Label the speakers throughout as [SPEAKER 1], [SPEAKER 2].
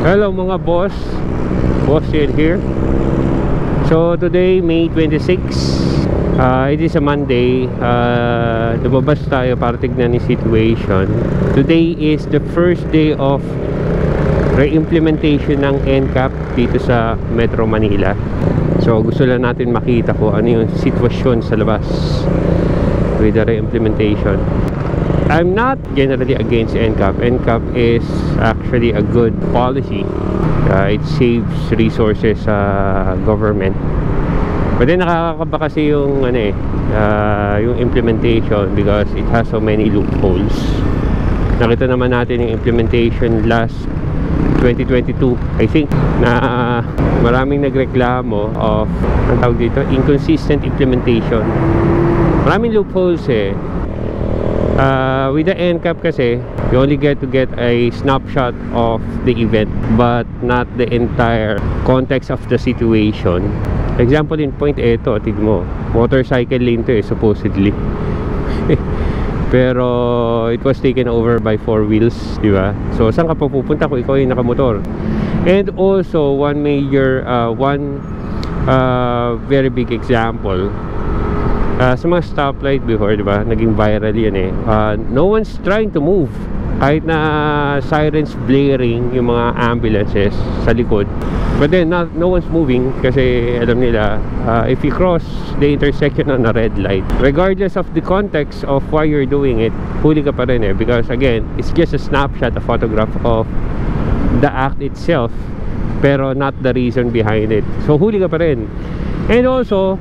[SPEAKER 1] Hello mga boss, Boss Jen here. So today May 26, it is a Monday. Lumabas tayo para tignan yung situation. Today is the first day of re-implementation ng NCAP dito sa Metro Manila. So gusto lang natin makita ko ano yung sitwasyon sa labas with the re-implementation. I'm not generally against NCAP. NCAP is actually a good policy. It saves resources sa government. But then nakakakaba kasi yung yung implementation because it has so many loopholes. Nakita naman natin yung implementation last 2022, I think, na maraming nagreklamo of ang tawag dito, inconsistent implementation. Maraming loopholes with the NCAP kasi you only get a snapshot of the event but not the entire context of the situation. Example in point, ito tignan mo, motorcycle lane to supposedly pero it was taken over by four wheels, di ba? So saan ka pa pupunta kung ikaw yung nakamotor? And also one major very big example, sa mga stoplight before, di ba, naging viral yan no one's trying to move kahit na sirens blaring yung mga ambulances sa likod, but then no one's moving kasi alam nila if you cross the intersection on a red light, regardless of the context of why you're doing it, huli ka pa rin because again, it's just a snapshot, a photograph of the act itself pero not the reason behind it, so huli ka pa rin. And also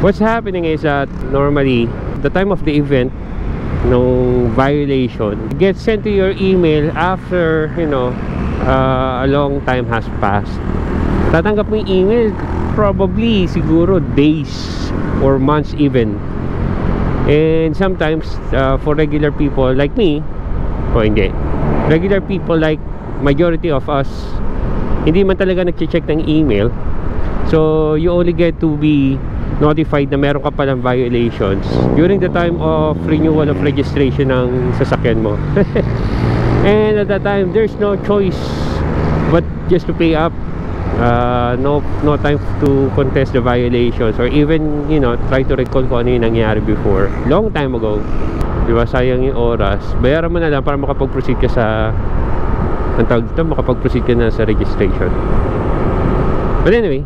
[SPEAKER 1] what's happening is that normally the time of the event, no violation gets sent to your email after a long time has passed. Tatanggap mo yung email probably siguro days or months even. And sometimes for regular people like me, hindi, regular people like majority of us, hindi man talaga nag-check ng email, so you only get to be notified na meron ka palang violations during the time of renewal of registration ng sasakyan mo. And at that time there's no choice but just to pay up. No time to contest the violations or even try to recall kung ano yung nangyari before long time ago, diba? Sayang yung oras, bayaran mo na lang para makapag-proceed ka sa makapag-proceed ka na sa registration. But anyway,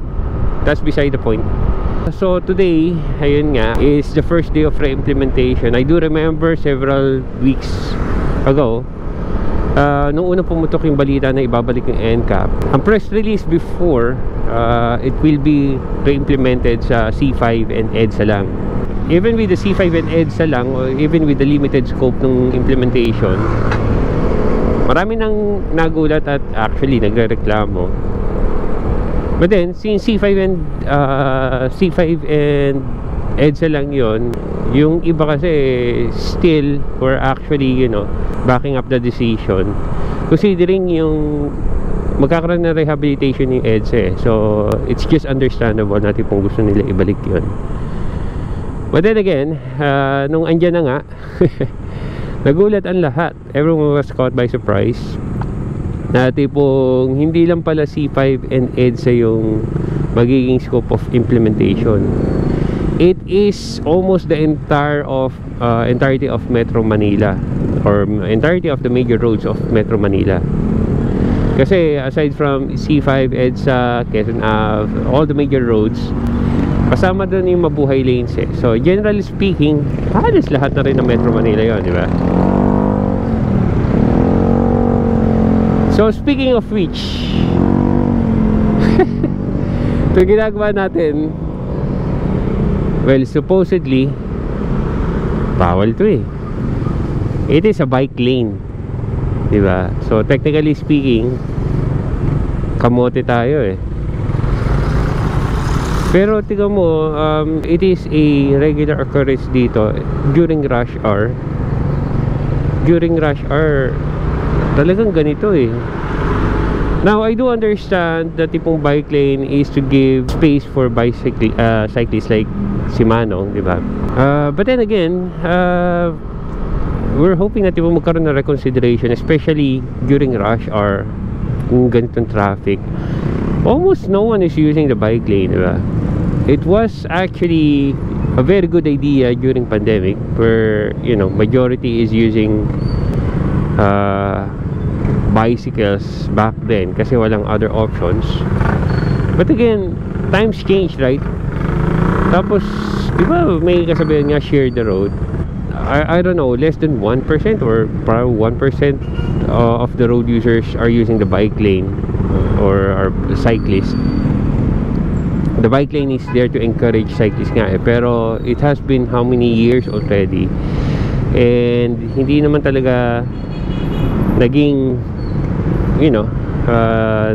[SPEAKER 1] that's beside the point. So today, ayun nga, is the first day of re-implementation. I do remember several weeks ago, nung unang pumutok yung balita na ibabalik yung NCAP, ang press release before, it will be re-implemented sa C5 and EDSA lang. Even with the C5 and EDSA lang, or even with the limited scope ng implementation, marami nang nagulat at actually nagrereklamo. But then, since C5 and EDSA lang yon, yung iba kasi still were actually, backing up the decision. Considering yung magkakaroon ng rehabilitation yung EDSA. So, it's just understandable natin kung gusto nila ibalik yon. But then again, nung andyan na nga, nagulat ang lahat. Everyone was caught by surprise. Na tipong hindi lang pala C5 and EDSA yung magiging scope of implementation. It is almost the entirety of Metro Manila or entirety of the major roads of Metro Manila. Kasi aside from C5, EDSA, Quezon Ave, all the major roads, kasama doon yung mabuhay lanes So generally speaking, halos lahat na rin ng Metro Manila yon, di ba? So speaking of which, ito ginagawa natin, well, supposedly bawal to it is a bike lane, diba? So technically speaking, kamote tayo pero tingnan mo, it is a regular occurrence dito during rush hour. Talagang ganito Now, I do understand that tipong bike lane is to give space for cyclists like si Manong, di ba? But then again, we're hoping na tipong magkaroon ng reconsideration, especially during rush hour yung ganitong traffic, almost no one is using the bike lane, diba? It was actually a very good idea during pandemic where, you know, majority is using bicycles back then kasi walang other options. But again, times changed, right? Tapos, di ba may kasabihan nga, share the road. I don't know, less than 1% or probably 1% of the road users are using the bike lane or are cyclists. The bike lane is there to encourage cyclists nga pero it has been how many years already, and hindi naman talaga naging, you know,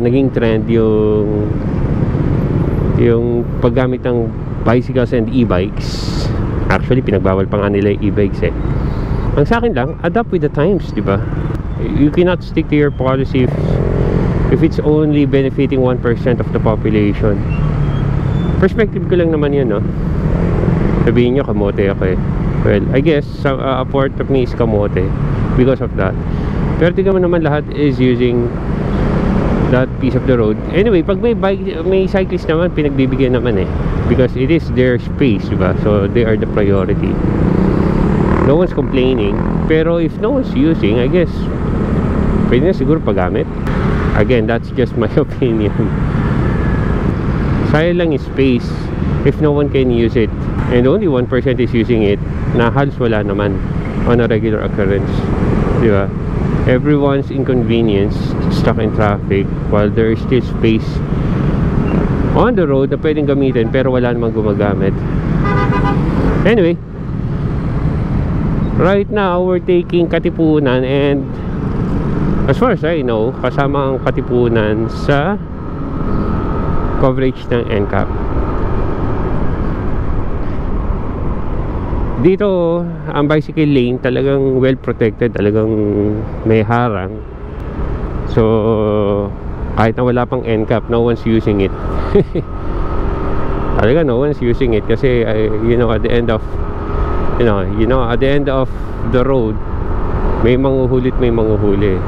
[SPEAKER 1] naging trend yung paggamit ng bicycles and e-bikes. Actually, pinagbawal pa nga nila yung e-bikes eh. Ang sa akin lang, adapt with the times, di ba? You cannot stick to your policy if it's only benefiting 1% of the population. Perspective ko lang naman yun, no? Sabihin nyo, kamote ako eh. Well, I guess, a part of me is kamote because of that. Pero tignan mo naman, lahat is using that piece of the road. Anyway, pag may cyclist naman, pinagbibigyan naman eh. Because it is their space, diba? So, they are the priority. No one's complaining. Pero if no one's using, I guess, pwede na siguro paggamit. Again, that's just my opinion. Sayang lang yung space if no one can use it. And only 1% is using it, na halos wala naman on a regular occurrence. Diba? Everyone's inconvenienced, stuck in traffic, while there is still space on the road na pwedeng gamitin pero wala namang gumagamit. Anyway, right now we're taking Katipunan, and as far as I know, kasama ang Katipunan sa coverage ng NCAP. Dito ang bicycle lane talagang well protected, talagang may harang. So kahit na wala pang NCAP, no one's using it. Talaga no one's using it kasi you know, at the end of at the end of the road, may manghuhulit, may manghuhuli.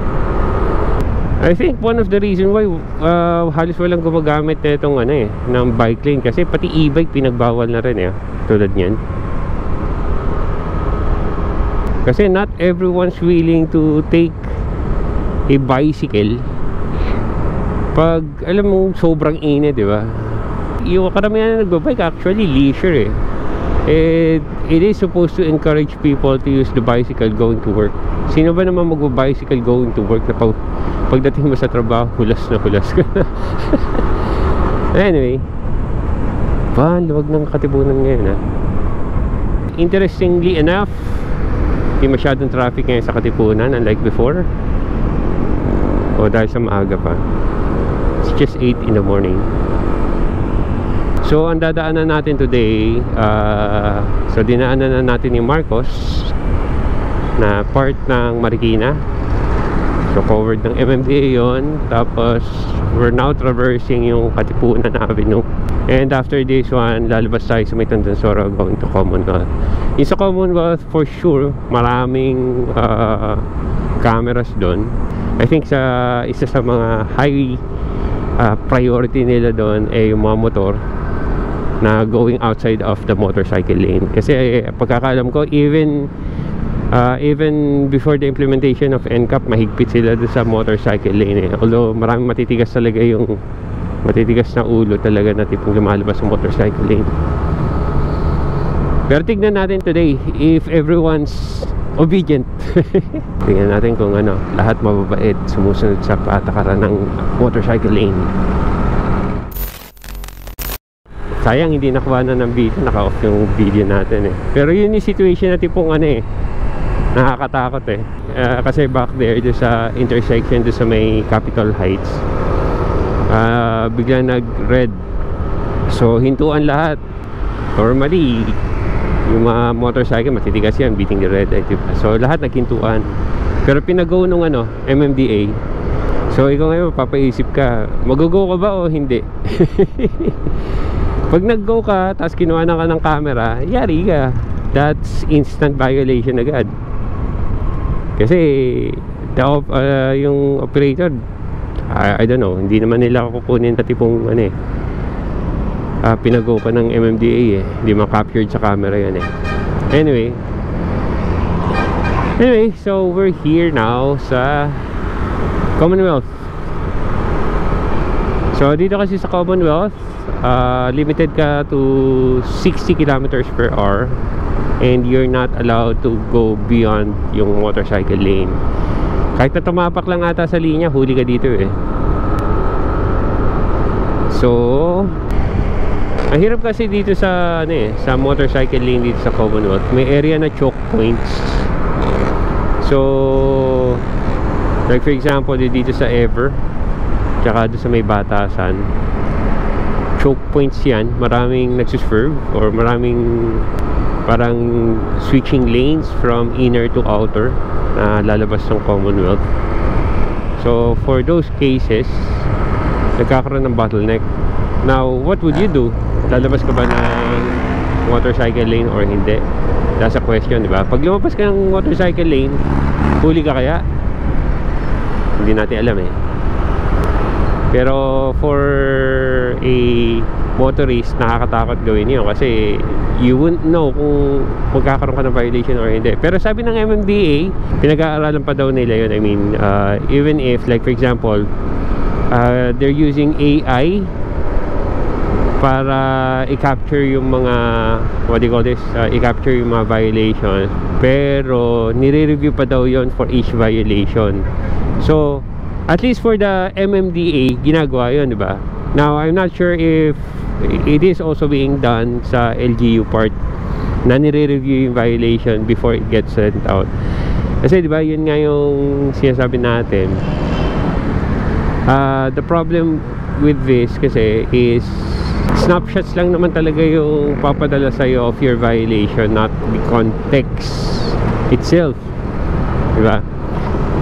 [SPEAKER 1] I think one of the reason why halos walang gumagamit nitong ng bike lane kasi pati e-bike pinagbawal na rin tulad niyan. Kasi not everyone's willing to take a bicycle pag alam mo sobrang init, di ba? Yung karamihan na nagbabike actually leisure it is supposed to encourage people to use the bicycle going to work. Sino ba naman mag-bicycle going to work na pagdating mo sa trabaho hulas na hulas ka? Anyway, luwag ng Katipunan ngayon Interestingly enough, hindi masyadong traffic ngayon sa Katipunan unlike before, o dahil sa maaga pa. It's just 8 in the morning. So ang dadaanan natin today, so dinaanan na natin yung Marcos na part ng Marikina. So covered ng MMDA yon. Tapos we're now traversing yung Katipunan Avenue. And after this one, lalabas tayo sa may Tandansora going to Commonwealth. Yung sa Commonwealth, for sure, maraming cameras doon. I think isa sa mga high priority nila doon ay yung mga motor na going outside of the motorcycle lane. Kasi pagkakaalam ko, even before the implementation of NCAP, mahigpit sila doon sa motorcycle lane Although maraming matitigas talaga yung matitigas na ulo talaga na tipong lumalabas sa motorcycle lane. Pero tignan natin today if everyone's obedient. Tignan natin kung lahat mababait, sumusunod sa patakaran ng motorcycle lane. Sayang hindi nakuha na ng video, naka-off yung video natin Pero yun yung situation na tipong nakakatakot kasi back there doon sa intersection doon sa may Capitol Heights, bigla nag-red. So hintuan lahat. Normally yung mga motorcycle matitigas yan, beating the red light, diba? So lahat naghintuan. Pero pinag-go nung MMDA. So ikaw ngayon papaisip ka, mag-go ka ba o hindi? Pag nag-go ka tapos kinuhanan ka ng camera, yari ka. That's instant violation agad. Kasi yung operator I don't know, hindi naman nila kukunin na tipong ano pinago pa ng MMDA hindi ma-captured sa camera yan Anyway, so we're here now sa Commonwealth. So dito kasi sa Commonwealth, limited ka to 60 kilometers per hour and you're not allowed to go beyond yung motorcycle lane. Kahit na tumapak lang ata sa linya, huli ka dito So ang hirap kasi dito sa sa motorcycle lane dito sa Commonwealth. May area na choke points. So like for example dito sa Ever tsaka doon sa may Batasan, choke points yan. Maraming nagsuswerve or maraming parang switching lanes from inner to outer na lalabas ng Commonwealth. So for those cases nagkakaroon ng bottleneck. Now what would you do? Lalabas ka ba ng motorcycle lane or hindi? That's a question, di ba? Pag lumabas ka ng motorcycle lane, huli ka kaya? Hindi natin alam Pero for a motorist, nakakatakot gawin yun kasi you wouldn't know kung magkakaroon ka ng violation or hindi. Pero sabi ng MMDA, pinag-aaralan pa daw nila yun. I mean, even if like for example they're using AI para i-capture yung mga what do you call this, i-capture yung mga violations, pero nire-review pa daw yon for each violation. So at least for the MMDA ginagawa yun, di ba? Now I'm not sure if it is also being done sa LGU part na nire-review yung violation before it gets sent out. Kasi di ba yun nga yung sinasabi natin, the problem with this kasi is snapshots lang naman talaga yung papadala sa'yo of your violation, not the context itself, diba?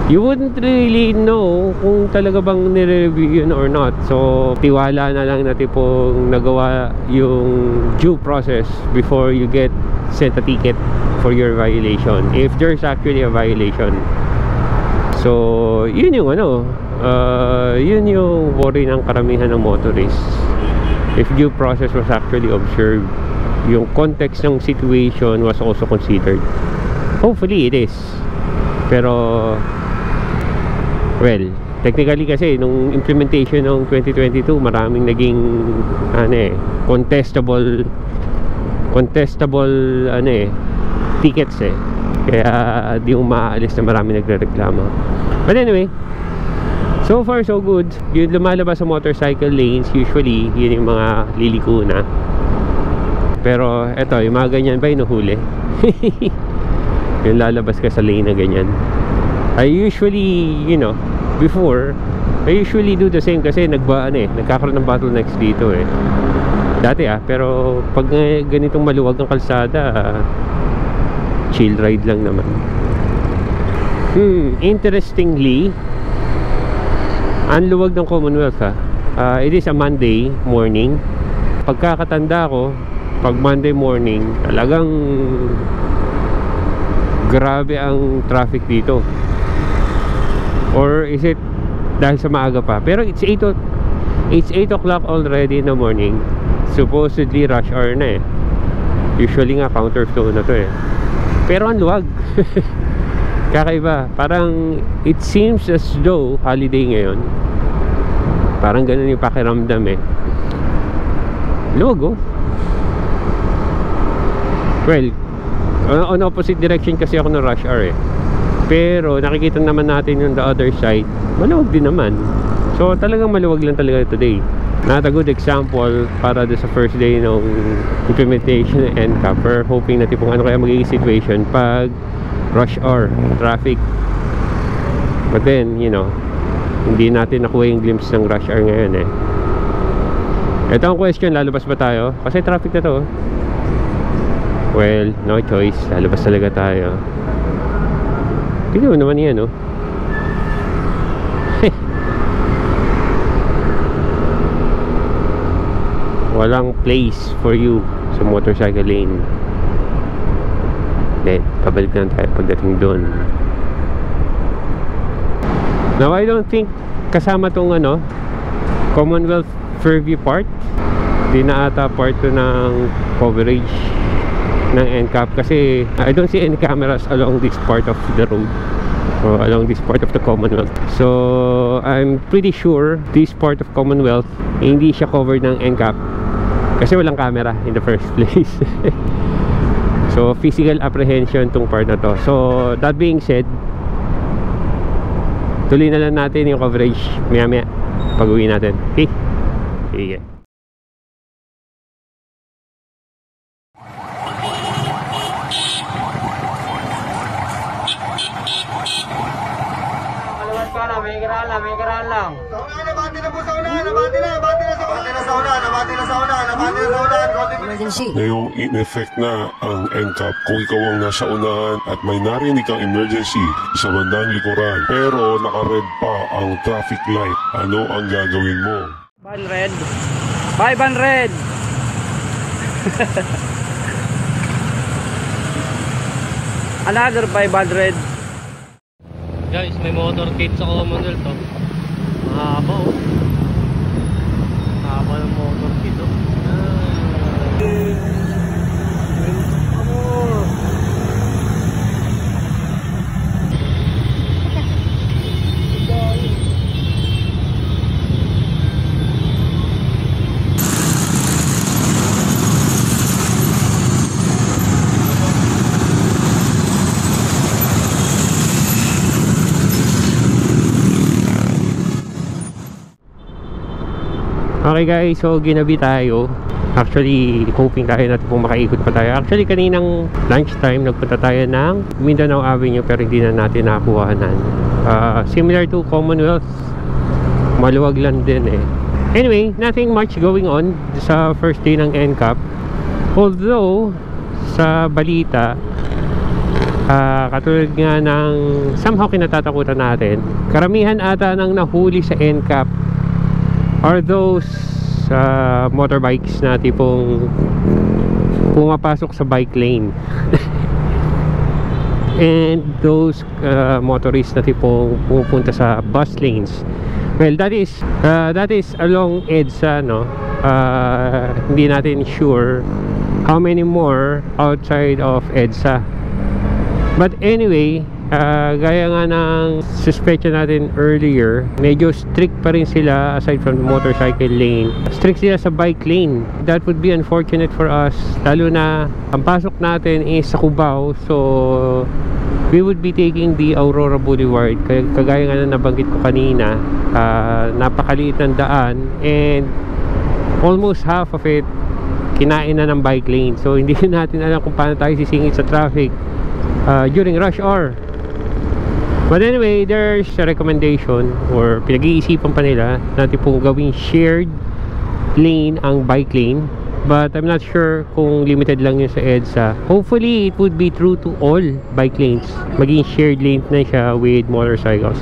[SPEAKER 1] You wouldn't really know kung talaga bang nire-review yun or not. So tiwala na lang na tipong nagawa yung due process before you get sent a ticket for your violation, if there's actually a violation. So yun yung yun yung worry ng karamihan ng motorists. If due process was actually observed, yung context ng situation was also considered. Hopefully it is. Pero well, technically kasi nung implementation ng 2022, maraming naging contestable tickets kaya di mo maaalis na marami nagrereklamo. But anyway, so far so good. Yung lumalabas sa motorcycle lanes, usually yun yung mga liliko na. Pero eto, yung mga ganyan ba inuhuli? Yung lalabas ka sa lane na ganyan. I usually, before I usually do the same kasi nagkakaroon ng bottlenecks dito dati pero pag ganitong maluwag ang kalsada, chill ride lang naman. Interestingly, ang luwag ng Commonwealth it is a Monday morning. Pagkakatanda ko, pag Monday morning talagang grabe ang traffic dito. Or is it dahil sa maaga pa? Pero it's 8 o'clock already in the morning. Supposedly rush hour na Usually nga counter flow na to pero ang luwag. Kakaiba. Parang it seems as though holiday ngayon. Parang ganun yung pakiramdam Luwag Well, on opposite direction kasi ako ng rush hour pero nakikita naman natin yung the other side, maluwag din naman. So talagang maluwag lang talaga today. Not a good example para sa first day ng implementation ng NCAP. We're hoping na tipong ano kaya magiging situation pag rush hour traffic. But then, hindi natin nakuha yung glimpse ng rush hour ngayon Ito ang question, lalabas ba tayo? Kasi traffic na to. Well, no choice, lalabas talaga tayo. Tignan mo naman yan walang place for you sa motorcycle lane. Pabalik na tayo pagdating doon. Now I don't think kasama tong ano, Commonwealth Fairview part. Di na ata part to ng coverage ng NCAP kasi I don't see any cameras along this part of the road or along this part of the Commonwealth. So I'm pretty sure this part of Commonwealth hindi siya covered ng NCAP kasi walang camera in the first place. So physical apprehension tong part na to. So that being said, tuloy na lang natin yung coverage maya pag uwi natin. Okay? Sige.
[SPEAKER 2] May kiral lang. Sa una, nabati na po sa una. Nabati na sa una.
[SPEAKER 3] Ngayong in-effect na ang NCAP kung ikaw ang nasa unahan at may narinig kang emergency sa bandang likuran pero naka-red pa ang traffic light, ano ang gagawin mo?
[SPEAKER 2] 500. 500. Another 500.
[SPEAKER 4] Guys, may motorcade sa Commonwealth to. Mahaba oh. Mahaba ng motorcade oh.
[SPEAKER 1] Okay guys, so ginabi tayo. Actually, hoping tayo natin kung makaikot pa tayo. Actually, kaninang lunchtime, nagpunta tayo ng Mindanao Avenue pero hindi na natin nakakuhanan. Similar to Commonwealth, maluwag lang din eh. Anyway, nothing much going on sa first day ng NCAP. Although, sa balita, katulad nga ng somehow kinatatakutan natin, karamihan ata ng nahuli sa NCAP are those motorbikes na tipong pumapasok sa bike lane. And those motorists na tipong pumupunta sa bus lanes. Well, that is along EDSA, no? Hindi natin sure how many more outside of EDSA. But anyway, gaya nga ng suspecha natin earlier, medyo strict pa rin sila aside from the motorcycle lane. Strict sila sa bike lane. That would be unfortunate for us, lalo na ang pasok natin is sa Cubao. So we would be taking the Aurora Boulevard. Kagaya nga na nabanggit ko kanina, napakaliit ng daan and almost half of it kinain na ng bike lane. So hindi natin alam kung paano tayo sisingit sa traffic during rush hour. But anyway, there's a recommendation or pinag-iisipan pa nila na tipong gawing shared lane ang bike lane. But I'm not sure kung limited lang yun sa EDSA. Hopefully, it would be true to all bike lanes. Maging shared lane na siya with motorcycles.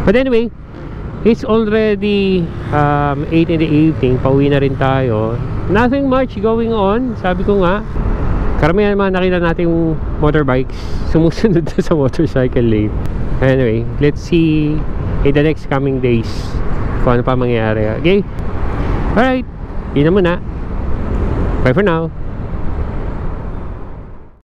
[SPEAKER 1] But anyway, it's already 8 in the evening. Pauwi na rin tayo. Nothing much going on. Sabi ko nga, karamihan naman nakita natin motorbikes sumusunod na sa motorcycle lane. Anyway, let's see in the next coming days kung ano pa mangyayari. Okay? Alright, yun na muna. Bye for now.